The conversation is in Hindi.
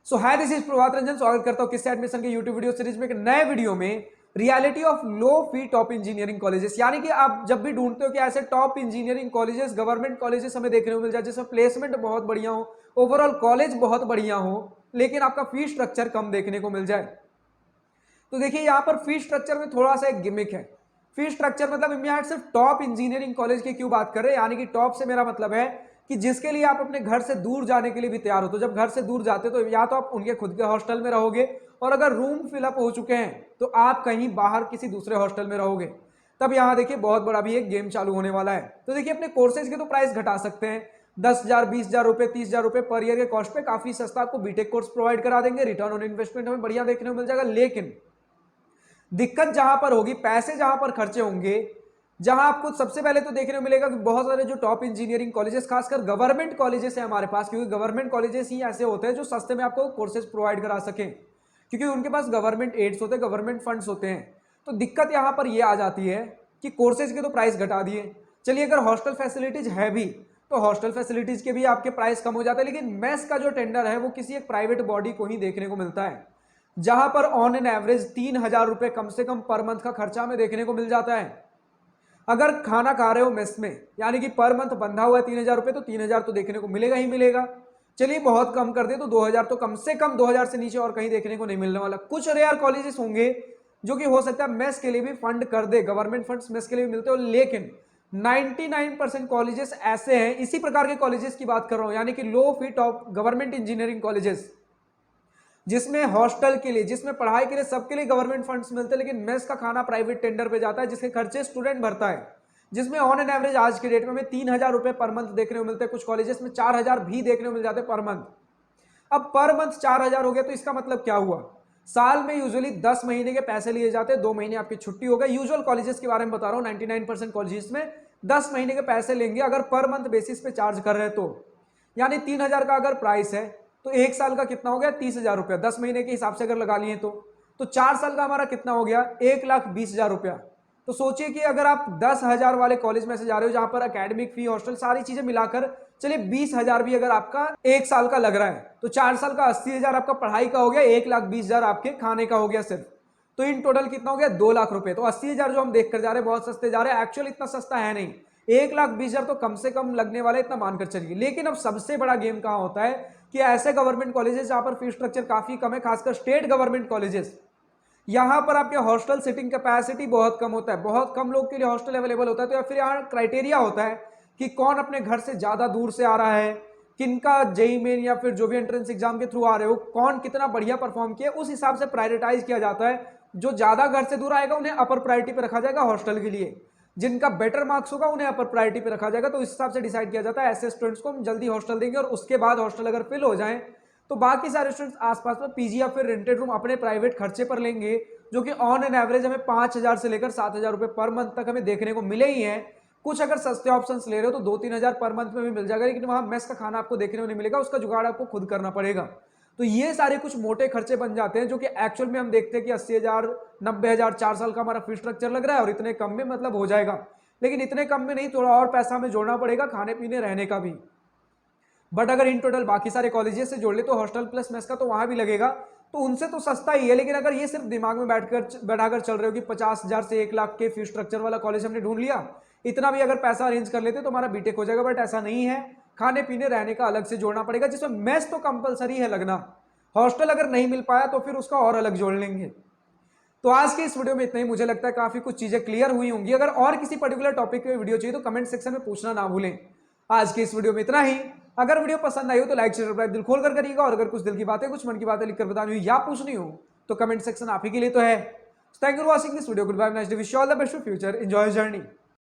So hi, this is Prabhat Ranjan. स्वागत करता हूं किस एडमिशन के यूट्यूब वीडियो सीरीज में एक नए वीडियो में reality of low fee top engineering colleges. यानी कि आप जब भी ढूंढते हो कि ऐसे top engineering colleges, government colleges हमें देखने को मिल जाए जिसमें प्लेसमेंट बहुत बढ़िया हो, ओवरऑल कॉलेज बहुत बढ़िया हो, लेकिन आपका फी स्ट्रक्चर कम देखने को मिल जाए। तो देखिए यहाँ पर फी स्ट्रक्चर में थोड़ा सा एक गिमिक है। फी स्ट्रक्चर मतलब हम यहाँ सिर्फ टॉप इंजीनियरिंग कॉलेज की क्यों बात कर रहे हैं, यानी कि टॉप से मेरा मतलब है कि जिसके लिए आप अपने घर से दूर जाने के लिए भी तैयार हो। तो जब घर से दूर जाते हो तो या तो आप उनके खुद के हॉस्टल में रहोगे, और अगर रूम फिलअप हो चुके हैं तो आप कहीं बाहर किसी दूसरे हॉस्टल में रहोगे। तब यहाँ देखिए बहुत बड़ा भी एक गेम चालू होने वाला है। तो देखिए अपने कोर्सेज के तो प्राइस घटा सकते हैं, 10,000, 20,000 रुपए, 30,000 रुपए पर ईयर के कॉस्ट पे काफी सस्ता आपको बीटेक कोर्स प्रोवाइड करा देंगे। रिटर्न ऑन इन्वेस्टमेंट हमें बढ़िया देखने को मिल जाएगा। लेकिन दिक्कत जहां पर होगी, पैसे जहां पर खर्चे होंगे, जहां आपको सबसे पहले तो देखने को मिलेगा कि बहुत सारे जो टॉप इंजीनियरिंग कॉलेजेस, खासकर गवर्नमेंट कॉलेजेस है हमारे पास, क्योंकि गवर्नमेंट कॉलेजेस ही ऐसे होते हैं जो सस्ते में आपको कोर्सेज प्रोवाइड करा सकें, क्योंकि उनके पास गवर्नमेंट एड्स होते हैं, गवर्नमेंट फंड्स होते हैं। तो दिक्कत यहां पर यह आ जाती है कि कोर्सेज के तो प्राइस घटा दिए, चलिए अगर हॉस्टल फैसिलिटीज है भी तो हॉस्टल फैसिलिटीज के भी आपके प्राइस कम हो जाते हैं, लेकिन मेस का जो टेंडर है वो किसी एक प्राइवेट बॉडी को ही देखने को मिलता है, जहां पर ऑन एन एवरेज 3,000 रुपए कम से कम पर मंथ का खर्चा हमें देखने को मिल जाता है। अगर खाना खा रहे हो मेस में, यानी कि पर मंथ बंधा हुआ है 3,000 रुपए, तो 3,000 तो देखने को मिलेगा ही मिलेगा। चलिए बहुत कम कर दे तो 2,000, तो कम से कम 2,000 से नीचे और कहीं देखने को नहीं मिलने वाला। कुछ रेयर कॉलेजेस होंगे जो कि हो सकता है मेस के लिए भी फंड कर दे, गवर्नमेंट फंड्स मेस के लिए भी मिलते हो, लेकिन 99% कॉलेजेस ऐसे हैं, इसी प्रकार के कॉलेजेस की बात कर रहा हूं, यानी कि लो फी टॉप गवर्नमेंट इंजीनियरिंग कॉलेजेस, जिसमें हॉस्टल के लिए, जिसमें पढ़ाई के लिए सबके लिए गवर्नमेंट फंड्स मिलते हैं, लेकिन मेस का खाना प्राइवेट टेंडर पे जाता है, जिसके खर्चे स्टूडेंट भरता है, जिसमें ऑन एन एवरेज आज के डेट में हमें 3,000 रुपए पर मंथ देखने को मिलते हैं, कुछ कॉलेजेस में 4,000 भी देखने को मिल जाते हैं पर मंथ। अब पर मंथ 4,000 हो गया तो इसका मतलब क्या हुआ, साल में यूजुअली 10 महीने के पैसे लिए जाते हैं, 2 महीने आपकी छुट्टी हो गई। यूजुअल कॉलेजेस के बारे में बता रहा हूं, 99% कॉलेजेस में 10 महीने के पैसे लेंगे अगर पर मंथ बेसिस पे चार्ज कर रहे हैं तो, यानी 3,000 का अगर प्राइस है तो एक साल का कितना हो गया, 30,000 रुपया, 10 महीने के हिसाब से अगर लगा लिए तो 4 साल का हमारा कितना हो गया, 1,20,000 रुपया। तो सोचिए कि अगर आप 10,000 वाले कॉलेज में से जा रहे हो जहां पर एकेडमिक फी, हॉस्टल, सारी चीजें मिलाकर चलिए 20,000 भी अगर आपका एक साल का लग रहा है, तो 4 साल का 80,000 आपका पढ़ाई का हो गया, 1,20,000 आपके खाने का हो गया सिर्फ। तो इन टोटल कितना हो गया, 2,00,000 रुपए। तो 80,000 जो हम देख कर जा रहे हैं बहुत सस्ते जा रहे हैं, एक्चुअल इतना सस्ता है नहीं। 1,20,000 तो कम से कम लगने वाला है, इतना मानकर चलिए। लेकिन अब सबसे बड़ा गेम कहां होता है कि ऐसे गवर्नमेंट कॉलेजेस जहां पर फी स्ट्रक्चर काफी कम है, खासकर स्टेट गवर्नमेंट कॉलेजेस, यहां पर आपके हॉस्टल सिटिंग कैपेसिटी बहुत कम होता है, बहुत कम लोग के लिए हॉस्टल अवेलेबल होता है। तो या फिर यहाँ क्राइटेरिया होता है कि कौन अपने घर से ज्यादा दूर से आ रहा है, किनका जेई मेन या फिर जो भी एंट्रेंस एग्जाम के थ्रू आ रहे हो, कौन कितना बढ़िया परफॉर्म किया, उस हिसाब से प्रायोरिटाइज किया जाता है। जो ज्यादा घर से दूर आएगा उन्हें अपर प्रायोरिटी पे रखा जाएगा हॉस्टल के लिए, जिनका बेटर मार्क्स होगा उन्हें अपर प्रायोरिटी पे रखा जाएगा। तो इस हिसाब से डिसाइड किया जाता है ऐसे स्टूडेंट्स को हम जल्दी हॉस्टल देंगे, और उसके बाद हॉस्टल अगर फिल हो जाए तो बाकी सारे स्टूडेंट्स आसपास में पीजी या फिर रेंटेड रूम अपने प्राइवेट खर्चे पर लेंगे, जो कि ऑन एन एवरेज हमें 5,000 से लेकर 7,000 रुपए पर मंथ तक हमें देखने को मिले ही हैं। कुछ अगर सस्ते ऑप्शंस ले रहे हो तो 2-3 हजार पर मंथ में भी मिल जाएगा, लेकिन वहां मेस का खाना आपको देखने को नहीं मिलेगा, उसका जुगाड़ आपको खुद करना पड़ेगा। तो ये सारे कुछ मोटे खर्चे बन जाते हैं, जो कि एक्चुअल में हम देखते हैं कि 80,000, 90,000 4 साल का हमारा फी स्ट्रक्चर लग रहा है और इतने कम में मतलब हो जाएगा। लेकिन इतने कम में नहीं, थोड़ा और पैसा हमें जोड़ना पड़ेगा, खाने पीने रहने का भी। बट अगर इन टोटल बाकी सारे कॉलेजेस से जोड़ ले तो हॉस्टल प्लस मेस का तो वहां भी लगेगा, तो उनसे तो सस्ता ही है। लेकिन अगर ये सिर्फ दिमाग में बैठाकर चल रहे हो कि 50,000 से 1,00,000 के फी स्ट्रक्चर वाला कॉलेज हमने ढूंढ लिया, इतना भी अगर पैसा अरेंज कर लेते तो हमारा बीटेक हो जाएगा, बट ऐसा नहीं है। खाने पीने रहने का अलग से जोड़ना पड़ेगा, जिसमें मेस तो कंपलसरी है लगना, हॉस्टल अगर नहीं मिल पाया तो फिर उसका और अलग जोड़ लेंगे। तो आज के इस वीडियो में इतना ही। मुझे लगता है काफी कुछ चीजें क्लियर हुई होंगी। अगर और किसी पर्टिकुलर टॉपिक पे वीडियो चाहिए तो कमेंट सेक्शन में पूछना ना भूलें। आज के इस वीडियो में इतना ही। अगर वीडियो पसंद आई हो तो लाइक शेयर सब्सक्राइब दिल खोल कर करिएगा, और अगर कुछ दिल की बातें, कुछ मन की बातें लिखकर बतानी हो या पूछनी हो तो कमेंट सेक्शन आप ही के लिए तो है। Thank you for watching this video. Goodbye, nice day, wish you all the best for future, enjoy journey.